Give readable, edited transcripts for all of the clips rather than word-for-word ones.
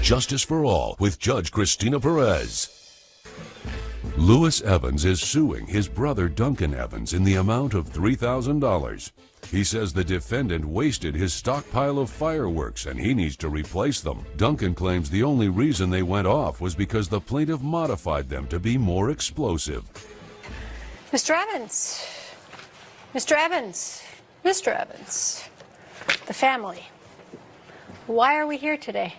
Justice for All with Judge Cristina Perez. Lewis Evans is suing his brother Duncan Evans in the amount of $3,000. He says the defendant wasted his stockpile of fireworks and he needs to replace them. Duncan claims the only reason they went off was because the plaintiff modified them to be more explosive. Mr. Evans, Mr. Evans, Mr. Evans, the family, why are we here today?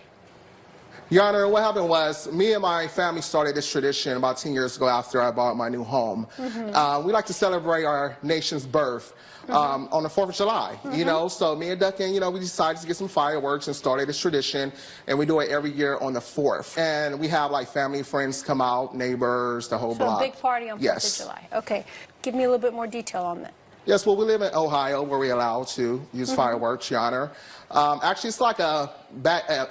Your Honor, what happened was me and my family started this tradition about 10 years ago after I bought my new home. We like to celebrate our nation's birth on the 4th of July, you know, so me and Duncan, you know, we decided to get some fireworks and started this tradition, and we do it every year on the 4th. And we have like family, friends come out, neighbors, the whole block. So a big party on 4th of July. Okay, give me a little bit more detail on that. Yes, well, we live in Ohio where we're allowed to use fireworks, Your Honor. Actually, it's like a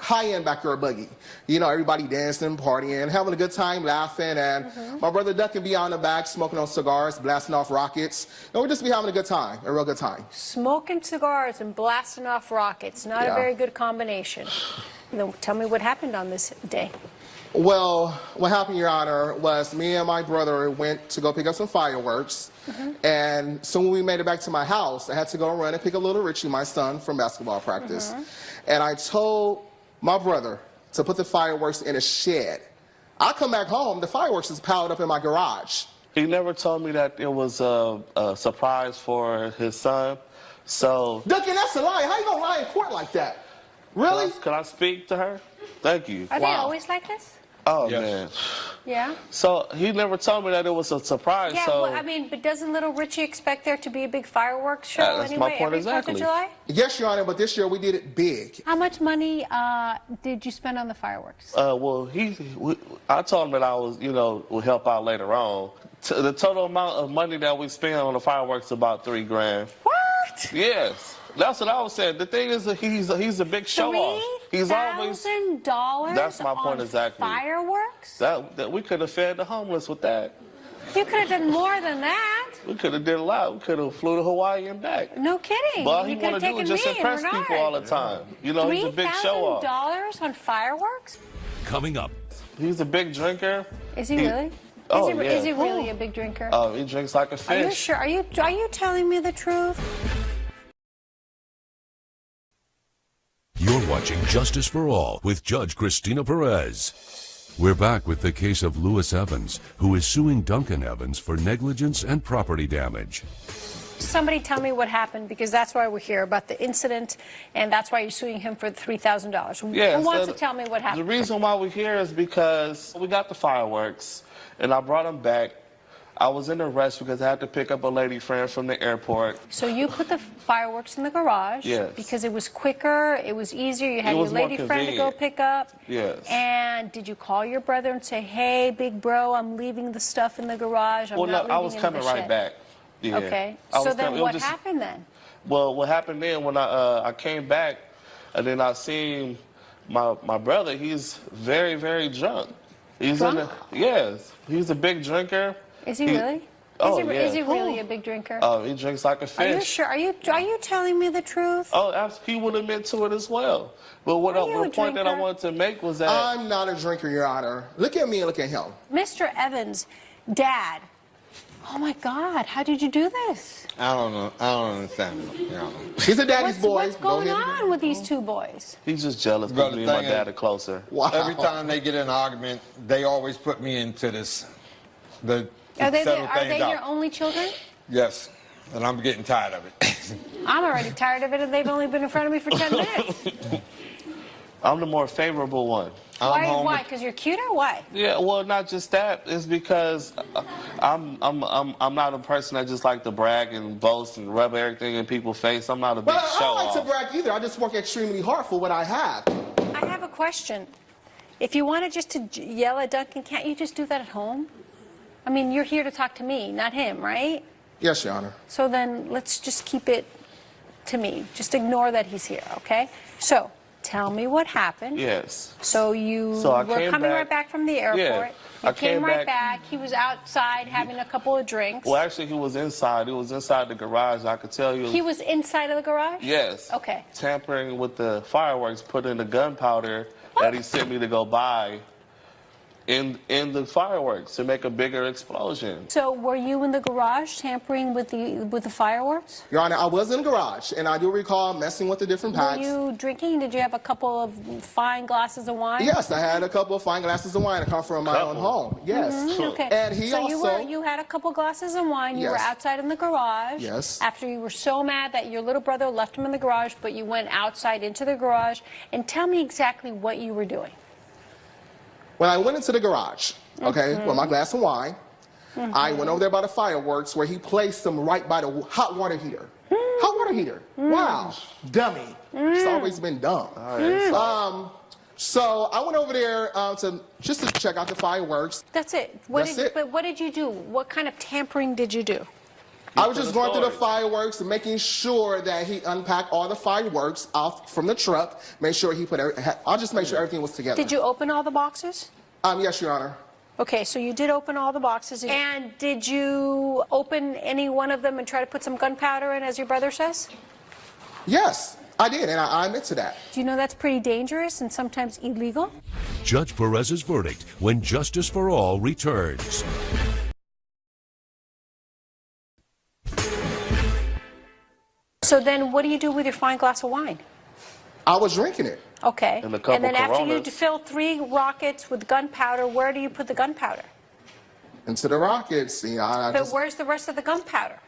high-end backyard boogie. You know, everybody dancing, partying, having a good time, laughing, and my brother Duncan be out in the back smoking on cigars, blasting off rockets, and we'll just be having a good time, a real good time. Smoking cigars and blasting off rockets, not a very good combination. Then tell me what happened on this day. Well, what happened, Your Honor, was me and my brother went to go pick up some fireworks. And so when we made it back to my house, I had to go run and pick up little Richie, my son, from basketball practice. And I told my brother to put the fireworks in a shed. I come back home, the fireworks is piled up in my garage. He never told me that it was a surprise for his son. So Duncan, that's a lie. How you gonna lie in court like that? Really? Can I speak to her? Thank you. Are they always like this? Oh, man. Yeah? So he never told me that it was a surprise. Yeah, so well, I mean, but doesn't little Richie expect there to be a big fireworks show that's anyway my point every exactly. 4th of July? Yes, Your Honor, but this year we did it big. How much money did you spend on the fireworks? Well, I told him that I was, you know, would help out later on. The total amount of money that we spent on the fireworks is about $3 grand. What? Yes. That's what I was saying. The thing is that he's a big show off. He's always $3,000. That's my point exactly. Fireworks? That we could have fed the homeless with that. You could have done more than that. We could have did a lot. We could have flew to Hawaii and back. No kidding. But all he you could want have to do is taken just me impress and people all the time. You know, he's a big show off. $3,000 on fireworks? Coming up. He's a big drinker. Is he really? Oh, Is he really a big drinker? Oh, he drinks like a fish. Are you sure? Are you telling me the truth? You're watching Justice for All with Judge Cristina Perez. We're back with the case of Lewis Evans, who is suing Duncan Evans for negligence and property damage. Somebody tell me what happened, because that's why we're here, about the incident, and that's why you're suing him for $3,000. Yes, Who wants to tell me what happened? The reason why we're here is because we got the fireworks, and I brought them back. I was in a rush because I had to pick up a lady friend from the airport. So you put the fireworks in the garage because it was quicker, it was easier, you had your lady friend to go pick up. Yes. And did you call your brother and say, hey, big bro, I'm leaving the stuff in the garage, I'm not leaving I was in coming the right shed. back. Yeah. Okay. So then what happened then? Well, what happened then when I came back, and then I seen my brother, he's very, very drunk. He's Drunk? Yes. He's a big drinker. Is he really? Oh, Is he really a big drinker? Oh, he drinks like a fish. Are you sure? Are you telling me the truth? Oh, he would admit to it as well. But the point that I wanted to make was that I'm not a drinker, Your Honor. Look at me and look at him. Mr. Evans, Dad. Oh my God! How did you do this? I don't know. I don't understand. You know. He's a daddy's boy. What's going on with these two boys? he's just jealous because me and my dad are closer. Wow. Every time they get in an argument, they always put me into this. Are they your only children? Yes, and I'm getting tired of it. I'm already tired of it, and they've only been in front of me for 10 minutes. I'm the more favorable one. Why? Because you're cuter? Why? Yeah, well, not just that. It's because I'm not a person that just like to brag and boast and rub everything in people's face. I'm not a big show I don't like off. to brag either. I just work extremely hard for what I have. I have a question. If you wanted just to yell at Duncan, can't you just do that at home? I mean, you're here to talk to me, not him, right? Yes, Your Honor. So then let's just keep it to me. Just ignore that he's here, okay? So Tell me what happened. Yes. So you So I were came coming back- right back from the airport. Yeah, You I came came right back- back. He was outside having a couple of drinks. Well, actually, he was inside. He was inside the garage. I could tell you. He was inside of the garage? Yes. Okay. Tampering with the fireworks, put in the gunpowder that he sent me to go buy in the fireworks to make a bigger explosion. So were you in the garage tampering with the fireworks? Your Honor, I was in the garage, and I do recall messing with the different Were packs. you drinking? Did you have a couple of fine glasses of wine? Yes, I had a couple of fine glasses of wine to come from my own home. Yes. Okay. And he so also... you had a couple glasses of wine. You were Yes. outside in the garage. Yes. After you were so mad that your little brother left him in the garage, but you went outside into the garage. And tell me exactly what you were doing. When I went into the garage, okay, with my glass of wine, I went over there by the fireworks where he placed them right by the hot water heater. Hot water heater. Wow. Dummy. It's always been dumb. So I went over there just to check out the fireworks. That's it. But what did you do? What kind of tampering did you do? I was just going through the fireworks and making sure that he unpacked all the fireworks out from the truck. Make sure he I'll just make sure everything was together. Did you open all the boxes? Yes, Your Honor. Okay, so you did open all the boxes. And did you open any one of them and try to put some gunpowder in, as your brother says? Yes, I did, and I admit to that. Do you know that's pretty dangerous and sometimes illegal? Judge Perez's verdict when Justice for All returns. So then what do you do with your fine glass of wine? I was drinking it. Okay. And a couple then after you Coronas. fill 3 rockets with gunpowder, where do you put the gunpowder? Into the rockets. You know, But where's the rest of the gunpowder?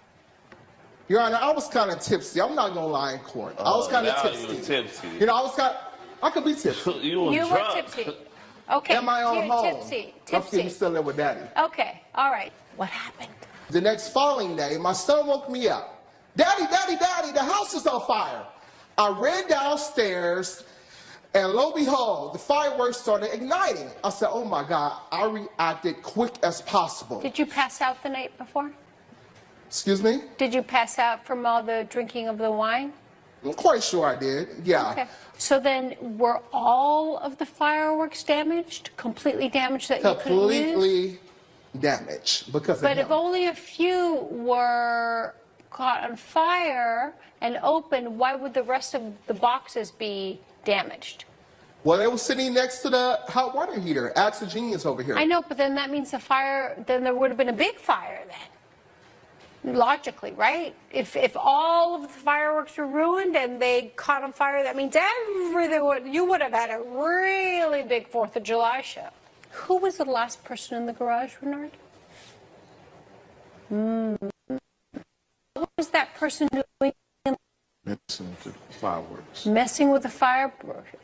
Your Honor, I was kind of tipsy. I'm not going to lie in court. I was kind of now tipsy. you were tipsy. You know, I could be tipsy. You was You drunk. were tipsy. Okay. In my own you're home. Tipsy. I'm still Tipsy. live with Daddy. Okay. All right. What happened? The next following day, my son woke me up. Daddy, Daddy, Daddy, the house is on fire. I ran downstairs, and lo and behold, the fireworks started igniting. I said, oh my God. I reacted quick as possible. Did you pass out the night before? Excuse me? Did you pass out from all the drinking of the wine? I'm quite sure I did. Yeah. Okay. So then were all of the fireworks damaged? Completely damaged that you couldn't use? Completely damaged because But of if him. only a few were caught on fire and open, why would the rest of the boxes be damaged? Well, it was sitting next to the hot water heater. Ask the genius over here. I know, but then that means the fire, then there would have been a big fire then. Logically, right? If all of the fireworks were ruined and they caught on fire, that means you would have had a really big 4th of July show. Who was the last person in the garage, Renard? What was that person doing? Messing with the fireworks. Messing with the fire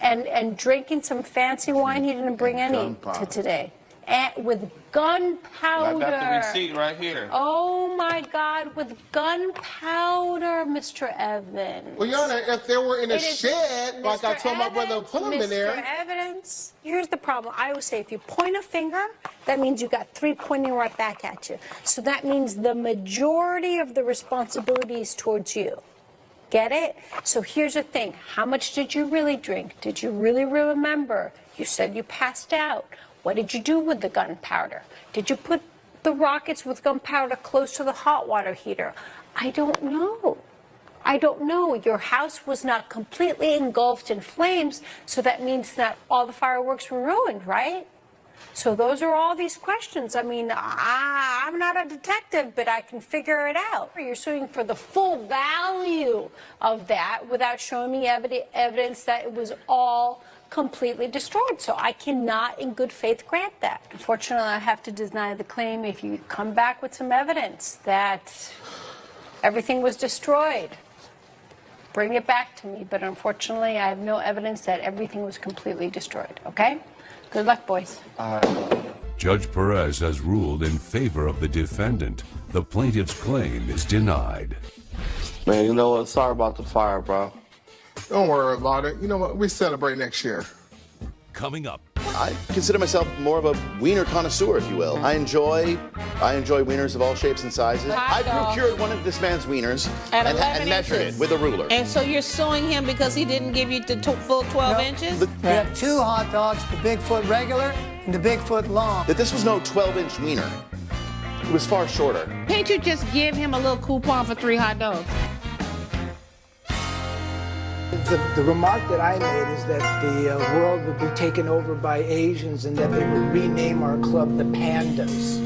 and drinking some fancy wine. He didn't bring any Gunpowder. to today. And with gunpowder. I got the receipt right here. Oh my God, with gunpowder, Mr. Evans. Well, Your Honor, if they were in a It is- shed, like I Mr. told my brother to put them in there. Mr. Evidence. Here's the problem. I always say if you point a finger, that means you got 3 pointing right back at you. So that means the majority of the responsibility is towards you. Get it? So here's the thing. How much did you really drink? Did you really remember? You said you passed out. What did you do with the gunpowder? Did you put the rockets with gunpowder close to the hot water heater? I don't know. I don't know. Your house was not completely engulfed in flames, so that means that all the fireworks were ruined, right? So those are all these questions. I mean, I'm not a detective, but I can figure it out. You're suing for the full value of that without showing me evidence that it was all completely destroyed. So I cannot, in good faith, grant that. Unfortunately, I have to deny the claim if you come back with some evidence that everything was destroyed. Bring it back to me. But unfortunately, I have no evidence that everything was completely destroyed. Okay? Good luck, boys. Judge Perez has ruled in favor of the defendant. The plaintiff's claim is denied. Man, you know what? Sorry about the fire, bro. Don't worry about it. You know what? We celebrate next year. Coming up. I consider myself more of a wiener connoisseur, if you will. I enjoy wieners of all shapes and sizes. I procured one of this man's wieners and measured it with a ruler. And so you're suing him because he didn't give you the full 12 inches? We have 2 hot dogs, the Bigfoot regular and the Bigfoot long. That this was no 12-inch wiener. It was far shorter. Can't you just give him a little coupon for 3 hot dogs? The remark that I made is that the world would be taken over by Asians and that they would rename our club the Pandas.